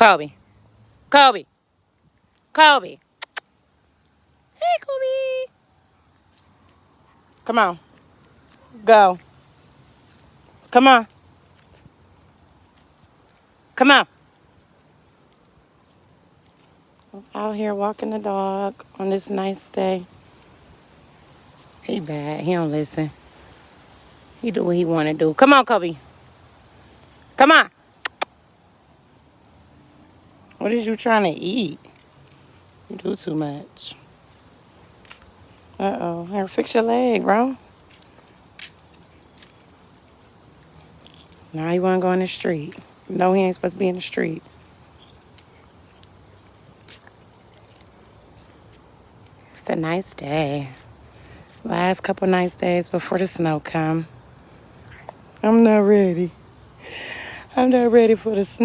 Kobe. Kobe. Kobe. Hey, Kobe. Come on. Go. Come on. Come on. Out here walking the dog on this nice day. He bad. He don't listen. He do what he want to do. Come on, Kobe. Come on. What is you trying to eat? You do too much. Uh-oh. Here, fix your leg, bro. Now you want to go in the street. No, he ain't supposed to be in the street. It's a nice day. Last couple nice days before the snow come. I'm not ready. I'm not ready for the snow.